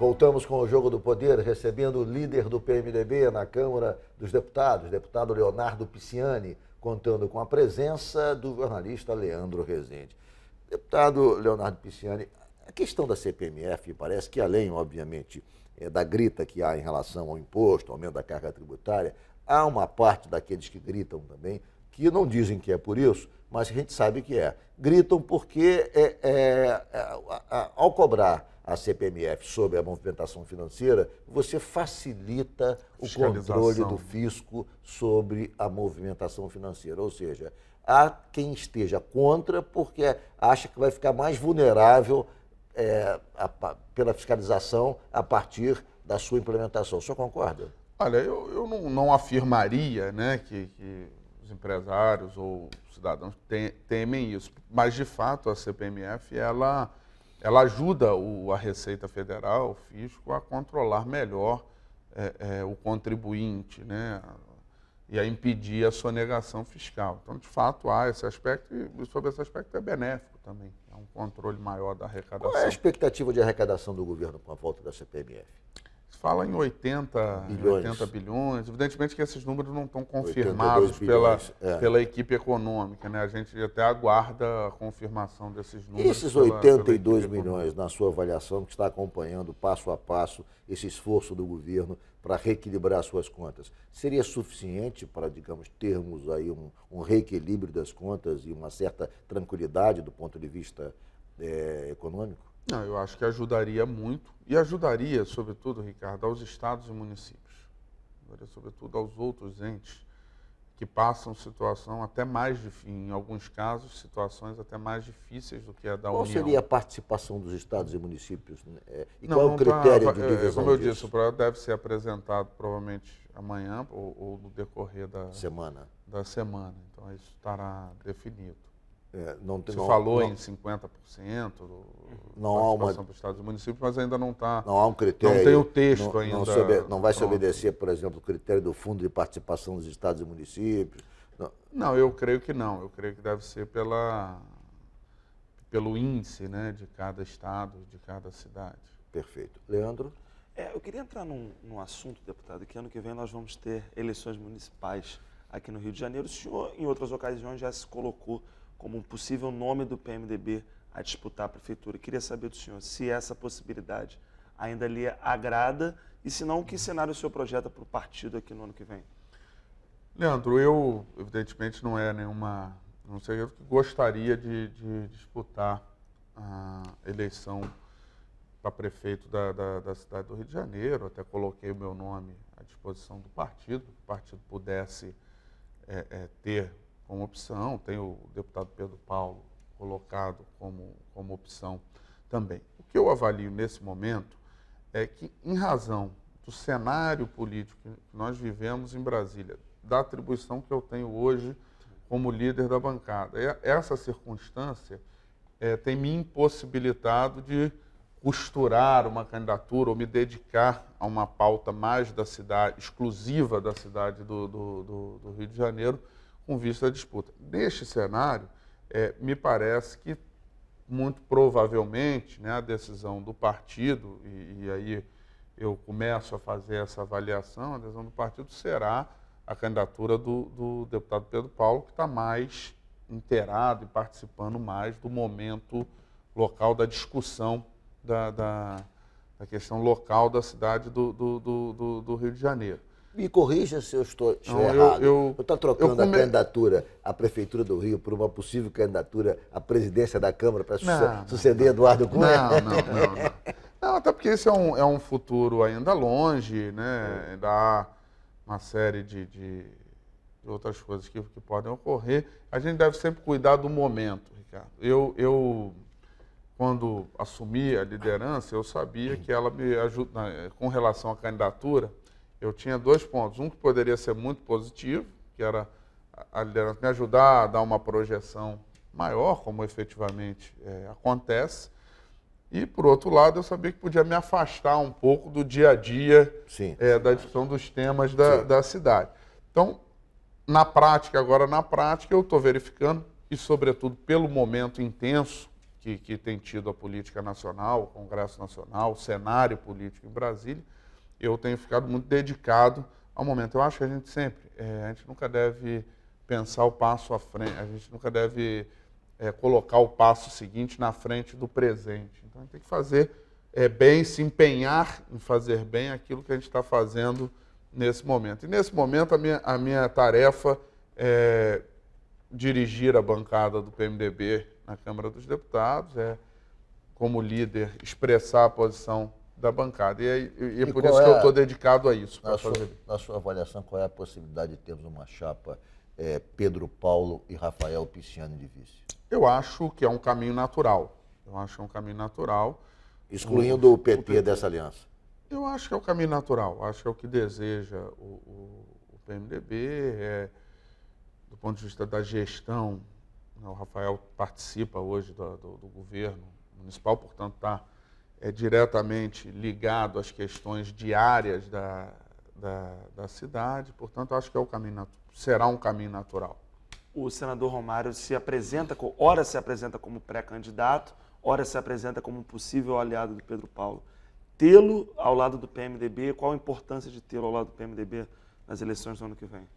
Voltamos com o Jogo do Poder, recebendo o líder do PMDB na Câmara dos Deputados, deputado Leonardo Pisciani, contando com a presença do jornalista Leandro Rezende. Deputado Leonardo Pisciani, a questão da CPMF parece que, além, obviamente, da grita que há em relação ao imposto, aumento da carga tributária, há uma parte daqueles que gritam também, que não dizem que é por isso, mas a gente sabe que é. Gritam porque, ao cobrar a CPMF sobre a movimentação financeira, você facilita o controle do fisco sobre a movimentação financeira. Ou seja, há quem esteja contra porque acha que vai ficar mais vulnerável pela fiscalização a partir da sua implementação. O senhor concorda? Olha, eu não afirmaria, né, que os empresários ou cidadãos temem isso, mas de fato a CPMF ela ajuda a Receita Federal, o fisco, a controlar melhor o contribuinte, né, e a impedir a sonegação fiscal. Então, de fato, há esse aspecto e sobre esse aspecto é benéfico também. É um controle maior da arrecadação. Qual é a expectativa de arrecadação do governo com a volta da CPMF? Se fala em 80 bilhões. Evidentemente que esses números não estão confirmados pela equipe econômica, né? A gente até aguarda a confirmação desses números. E esses 82 milhões, na sua avaliação, que está acompanhando passo a passo esse esforço do governo para reequilibrar suas contas, seria suficiente para, digamos, termos aí um reequilíbrio das contas e uma certa tranquilidade do ponto de vista econômico? Não, eu acho que ajudaria muito e ajudaria, sobretudo, Ricardo, aos estados e municípios, sobretudo aos outros entes que passam situação até mais difícil, em alguns casos, situações até mais difíceis do que a da União. Qual seria a participação dos estados e municípios? E qual é o critério de divisão como eu disso? disse, o projeto deve ser apresentado provavelmente amanhã ou no decorrer da semana. Então, isso estará definido. Se falou em 50% participação para os estados e municípios, mas ainda não está. Não há um critério. Não tem o texto ainda. Não vai se obedecer, por exemplo, o critério do Fundo de Participação dos Estados e Municípios? Não, eu creio que não. Eu creio que deve ser pelo índice, né, de cada estado, de cada cidade. Perfeito. Leandro? Eu queria entrar num assunto, deputado, que ano que vem nós vamos ter eleições municipais aqui no Rio de Janeiro. O senhor, em outras ocasiões, já se colocou como um possível nome do PMDB a disputar a prefeitura. Queria saber do senhor se essa possibilidade ainda lhe agrada e, se não, que cenário o senhor projeta para o partido aqui no ano que vem? Leandro, eu, evidentemente, não sei, eu gostaria de disputar a eleição para prefeito da cidade do Rio de Janeiro. Até coloquei o meu nome à disposição do partido, para que o partido pudesse ter como opção. Tem o deputado Pedro Paulo colocado como opção também. O que eu avalio nesse momento é que, em razão do cenário político que nós vivemos em Brasília, da atribuição que eu tenho hoje como líder da bancada, essa circunstância tem me impossibilitado de costurar uma candidatura ou me dedicar a uma pauta mais da cidade, exclusiva da cidade do Rio de Janeiro, com vista à disputa. Neste cenário, me parece que, muito provavelmente, né, a decisão do partido, e aí eu começo a fazer essa avaliação, a decisão do partido será a candidatura do deputado Pedro Paulo, que está mais inteirado e participando mais do momento local, da discussão da questão local da cidade do Rio de Janeiro. Me corrija se eu estou errado. Eu estou trocando a candidatura à Prefeitura do Rio por uma possível candidatura à presidência da Câmara para suceder Eduardo Cunha? Não, até porque esse é um futuro ainda longe, né? Ainda há uma série de outras coisas que podem ocorrer. A gente deve sempre cuidar do momento, Ricardo. Eu quando assumi a liderança, eu sabia que ela me ajuda, com relação à candidatura, eu tinha 2 pontos. Um que poderia ser muito positivo, que era a liderança me ajudar a dar uma projeção maior, como efetivamente acontece. E, por outro lado, eu sabia que podia me afastar um pouco do dia a dia da discussão dos temas da cidade. Então, agora na prática, eu estou verificando, e sobretudo pelo momento intenso que tem tido a política nacional, o Congresso Nacional, o cenário político em Brasília, eu tenho ficado muito dedicado ao momento. Eu acho que a gente nunca deve pensar o passo à frente, a gente nunca deve colocar o passo seguinte na frente do presente. Então, a gente tem que fazer bem, se empenhar em fazer bem aquilo que a gente está fazendo nesse momento. E nesse momento, a minha tarefa é dirigir a bancada do PMDB na Câmara dos Deputados, como líder, expressar a posição da bancada. E é por isso que eu estou dedicado a isso. Na sua avaliação, qual é a possibilidade de termos uma chapa Pedro Paulo e Rafael Pisciani de vice? Eu acho que é um caminho natural. Excluindo o PT dessa aliança? Eu acho que é o caminho natural. Acho que é o que deseja o PMDB. Do ponto de vista da gestão, o Rafael participa hoje do governo municipal, portanto está diretamente ligado às questões diárias da cidade, portanto acho que será um caminho natural. O senador Romário ora se apresenta como pré-candidato, ora se apresenta como um possível aliado do Pedro Paulo. Tê-lo ao lado do PMDB, qual a importância de tê-lo ao lado do PMDB nas eleições do ano que vem?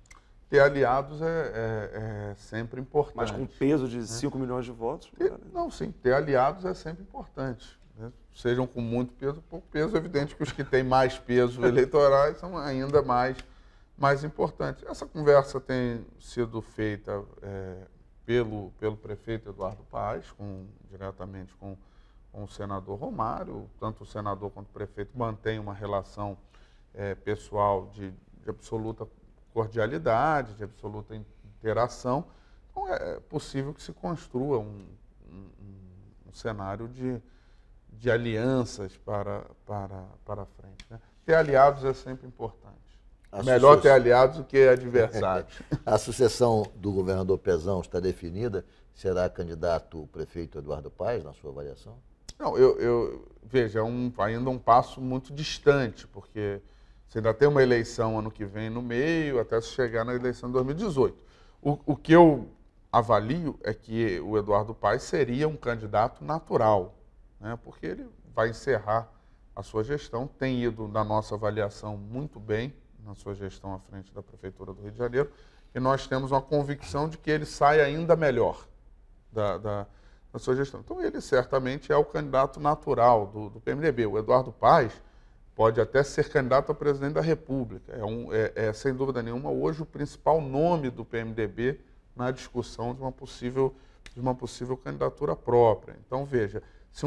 Ter aliados é sempre importante. Mas com peso de 5 milhões de votos? Ter aliados é sempre importante. Né? Sejam com muito peso ou pouco peso, é evidente que os que têm mais peso eleitorais são ainda mais importantes. Essa conversa tem sido feita pelo prefeito Eduardo Paes, diretamente com o senador Romário. Tanto o senador quanto o prefeito mantêm uma relação pessoal de absoluta cordialidade, de absoluta interação. Então é possível que se construa um cenário de alianças para frente. Né? Ter aliados é sempre importante. Melhor ter aliados do que adversários. A sucessão do governador Pezão está definida? Será candidato o prefeito Eduardo Paes, na sua avaliação? Não, veja, ainda um passo muito distante, porque você ainda tem uma eleição ano que vem no meio, até se chegar na eleição de 2018. O que eu avalio é que o Eduardo Paes seria um candidato natural, né? Porque ele vai encerrar a sua gestão, tem ido, na nossa avaliação, muito bem na sua gestão à frente da Prefeitura do Rio de Janeiro, e nós temos uma convicção de que ele sai ainda melhor da sua gestão. Então, ele certamente é o candidato natural do PMDB. O Eduardo Paes pode até ser candidato a presidente da República. Sem dúvida nenhuma, hoje o principal nome do PMDB na discussão de uma possível candidatura própria. Então, veja, se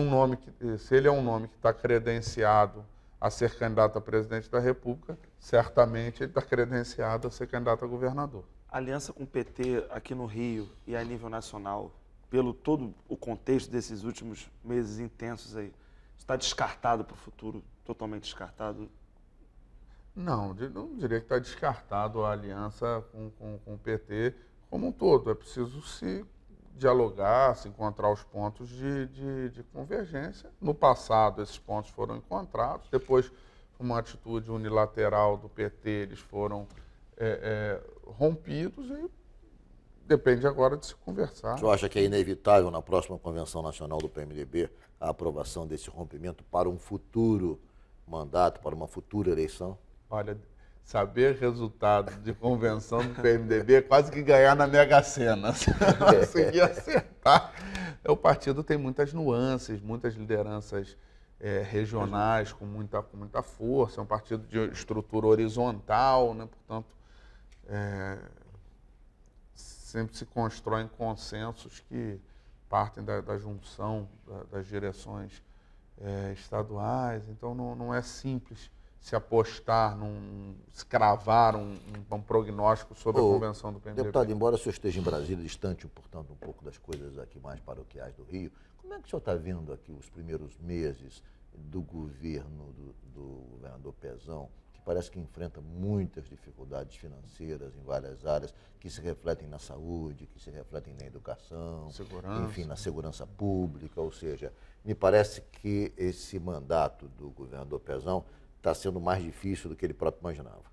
ele é um nome que está credenciado a ser candidato a presidente da República, certamente ele está credenciado a ser candidato a governador. A aliança com o PT aqui no Rio e a nível nacional, pelo todo o contexto desses últimos meses intensos aí, está descartado para o futuro? Totalmente descartado? Não diria que está descartado a aliança com o PT como um todo. É preciso se dialogar, se encontrar os pontos de convergência. No passado, esses pontos foram encontrados. Depois, uma atitude unilateral do PT, eles foram rompidos e depende agora de se conversar. O senhor acha que é inevitável, na próxima Convenção Nacional do PMDB, a aprovação desse rompimento para um futuro mandato, para uma futura eleição? Olha, saber resultado de convenção do PMDB é quase que ganhar na Mega Sena. Se conseguir acertar. O partido tem muitas nuances, muitas lideranças regionais com muita força, é um partido de estrutura horizontal, né? Portanto, sempre se constroem consensos que partem da junção das direções estaduais, então não é simples se apostar, se cravar um prognóstico sobre a convenção do PMDB. Deputado, embora o senhor esteja em Brasília, distante, portanto, um pouco das coisas aqui mais paroquiais do Rio, como é que o senhor está vendo aqui os primeiros meses do governo do governador Pezão, que parece que enfrenta muitas dificuldades financeiras em várias áreas, que se refletem na saúde, que se refletem na educação, enfim, na segurança pública, ou seja, me parece que esse mandato do governador Pezão está sendo mais difícil do que ele próprio imaginava.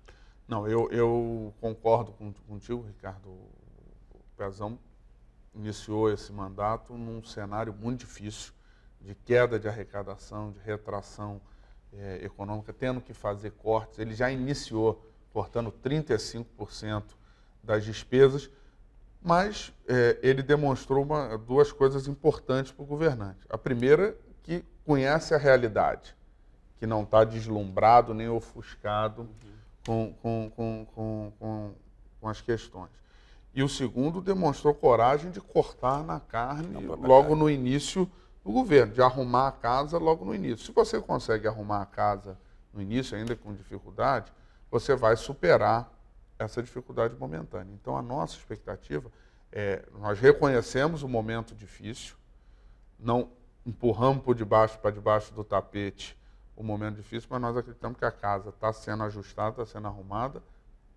Não, eu concordo contigo, Ricardo. O Pezão iniciou esse mandato num cenário muito difícil, de queda de arrecadação, de retração econômica, tendo que fazer cortes. Ele já iniciou cortando 35% das despesas, mas ele demonstrou duas coisas importantes para o governante. A primeira, que conhece a realidade, que não está deslumbrado nem ofuscado com as questões. E o segundo, demonstrou coragem de cortar na carne logo no início do governo, de arrumar a casa logo no início. Se você consegue arrumar a casa no início, ainda com dificuldade, você vai superar essa dificuldade momentânea. Então, a nossa expectativa nós reconhecemos o momento difícil, não empurramos para debaixo do tapete o momento difícil, mas nós acreditamos que a casa está sendo ajustada, está sendo arrumada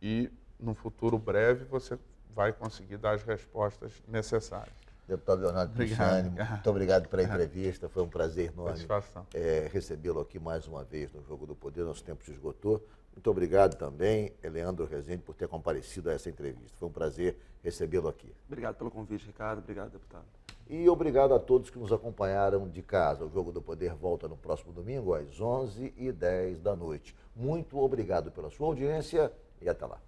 e, no futuro breve, você vai conseguir dar as respostas necessárias. Deputado Leonardo Pisciani, muito obrigado pela entrevista, foi um prazer enorme recebê-lo aqui mais uma vez no Jogo do Poder, nosso tempo se esgotou. Muito obrigado também, Leandro Rezende, por ter comparecido a essa entrevista. Foi um prazer recebê-lo aqui. Obrigado pelo convite, Ricardo. Obrigado, deputado. E obrigado a todos que nos acompanharam de casa. O Jogo do Poder volta no próximo domingo, às 11h10 da noite. Muito obrigado pela sua audiência e até lá.